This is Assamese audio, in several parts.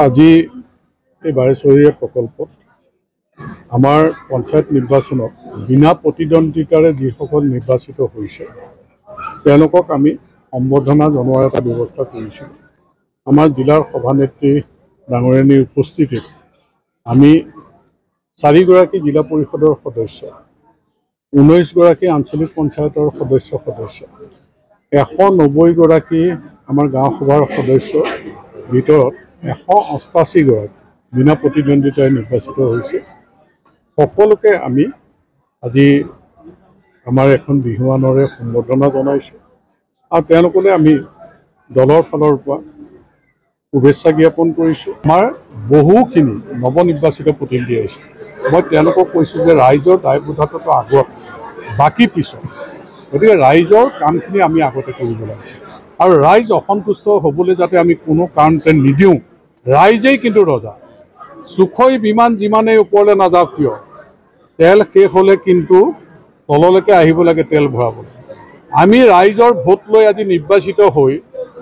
আজি এই বাৰেচৰীয়া প্ৰকল্পত আমাৰ পঞ্চায়ত নিৰ্বাচনত বিনা প্ৰতিদ্বন্দ্বিতাৰে যিসকল নিৰ্বাচিত হৈছে তেওঁলোকক আমি সম্বৰ্ধনা জনোৱাৰ এটা ব্যৱস্থা কৰিছোঁ। আমাৰ জিলাৰ সভানেত্ৰী ডাঙৰীয়ানীৰ উপস্থিতিত আমি 4গৰাকী জিলা পৰিষদৰ সদস্য, 19গৰাকী আঞ্চলিক পঞ্চায়তৰ সদস্য 190গৰাকী আমাৰ গাঁও সভাৰ সদস্যৰ ভিতৰত 188গৰাকী বিনা প্ৰতিদ্বন্দ্বিতাৰে নিৰ্বাচিত হৈছে। সকলোকে আমি আজি আমাৰ এখন বিহুৱানৰে সম্বৰ্ধনা জনাইছোঁ আৰু তেওঁলোকলৈ আমি দলৰ ফালৰ পৰা শুভেচ্ছা জ্ঞাপন কৰিছোঁ। আমাৰ বহুখিনি নৱনিৰ্বাচিত প্ৰতিনিধি আহিছে। মই তেওঁলোকক কৈছোঁ যে ৰাইজৰ দায়বদ্ধতাটো আগত, বাকী পিছত, গতিকে ৰাইজৰ কামখিনি আমি আগতে কৰিব লাগে আৰু ৰাইজ অসন্তুষ্ট হ'বলৈ যাতে আমি কোনো কাৰণতে নিদিওঁ। ৰাইজেই কিন্তু ৰজা। সুখই বিমান যিমানেই ওপৰলৈ নাযাওক কিয়, তেল শেষ হ'লে কিন্তু তললৈকে আহিব লাগে তেল ভৰাবলৈ। আমি ৰাইজৰ ভোট লৈ আজি নিৰ্বাচিত হৈ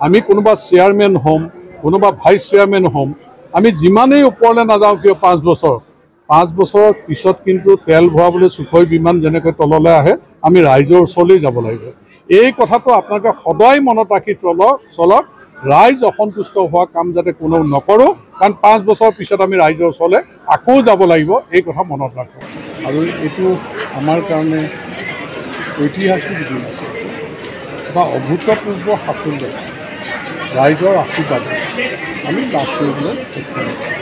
আমি কোনোবা চেয়াৰমেন হ'ম, কোনোবা ভাইচ চেয়াৰমেন হ'ম, আমি যিমানেই ওপৰলৈ নাযাওঁ কিয় 5 বছৰৰ পিছত কিন্তু তেল ভৰাবলৈ সুখই বিমান যেনেকৈ তললৈ আহে, আমি ৰাইজৰ ওচৰলৈ যাব লাগিব। এই কথাটো আপোনালোকে সদায় মনত ৰাখি চলক। ৰাইজ অসন্তুষ্ট হোৱা কাম যাতে কোনেও নকৰোঁ, কাৰণ 5 বছৰৰ পিছত আমি ৰাইজৰ ওচৰলৈ আকৌ যাব লাগিব, এই কথা মনত ৰাখোঁ। আৰু এইটো আমাৰ কাৰণে ঐতিহাসিক দিন আছে বা অভূতপূৰ্ব সাফল্য ৰাইজৰ আশীৰ্বাদ আমি লাভ কৰিবলৈ সক্ষম হৈছোঁ।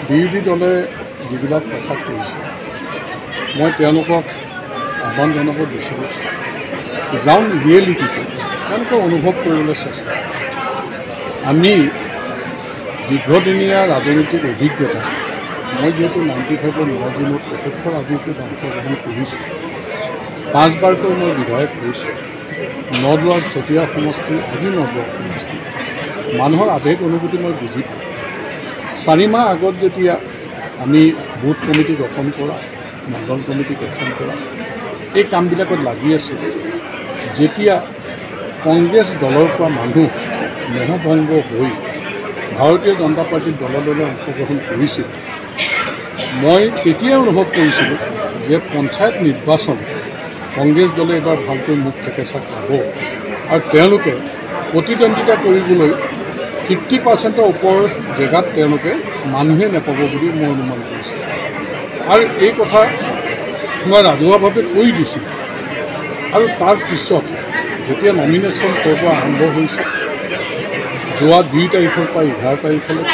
বিৰোধী দলে যিবিলাক কথা কৈছে, মই তেওঁলোকক আহ্বান জনাব বিচাৰোঁ, গ্ৰাউণ্ড ৰিয়েলিটিটো তেওঁলোকে অনুভৱ কৰিবলৈ চেষ্টা কৰে। আমি দীৰ্ঘদিনীয়া ৰাজনৈতিক অভিজ্ঞতা, মই যিহেতু 95ৰ 9 দিনত প্ৰত্যক্ষ ৰাজনীতিত অংশগ্ৰহণ কৰিছোঁ, 5 বাৰকৈ মই বিধায়ক হৈছোঁ। নদুৱাৰ চতিয়া সমষ্টি, আজি নদুৱাৰ সমষ্টি, মানুহৰ আৱেগ অনুভূতি মই বুজি পাওঁ। 4 মাহ আগত যেতিয়া আমি বুথ কমিটি গঠন কৰা, মণ্ডল কমিটি গঠন কৰা, এই কামবিলাকত লাগি আছিল, যেতিয়া কংগ্ৰেছ দলৰ পৰা মানুহ মোহভংগ হৈ ভাৰতীয় জনতা পাৰ্টীৰ দললৈ অংশগ্ৰহণ কৰিছিল, মই তেতিয়াই অনুভৱ কৰিছিলোঁ যে পঞ্চায়ত নিৰ্বাচন কংগ্ৰেছ দলে এবাৰ ভালকৈ মুখ থেকেচা পাব আৰু তেওঁলোকে প্ৰতিদ্বন্দ্বিতা কৰিবলৈ 50%ৰ ওপৰৰ জেগাত তেওঁলোকে মানুহে নাপাব বুলি মই অনুমান কৰিছিলোঁ। আৰু এই কথা মই ৰাজহুৱাভাৱে কৈ দিছিলোঁ। আৰু তাৰ পিছত যেতিয়া নমিনেশ্যন কৰিব আৰম্ভ হৈছে, যোৱা 2 তাৰিখৰ পৰা 11 তাৰিখলৈ,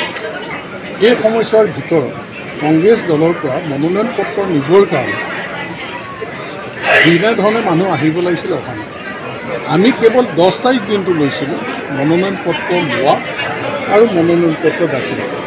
এই সময়ছোৱাৰ ভিতৰত কংগ্ৰেছ দলৰ পৰা মনোনয়ন পত্ৰ নিবৰ কাৰণে যেনেধৰণে মানুহ আহিব লাগিছিল অহা নাই। আমি কেৱল 10 তাৰিখ দিনটো লৈছিলোঁ মনোনয়ন পত্ৰ লোৱা আৰু মনোনয়ন পত্ৰ দাখিল কৰা।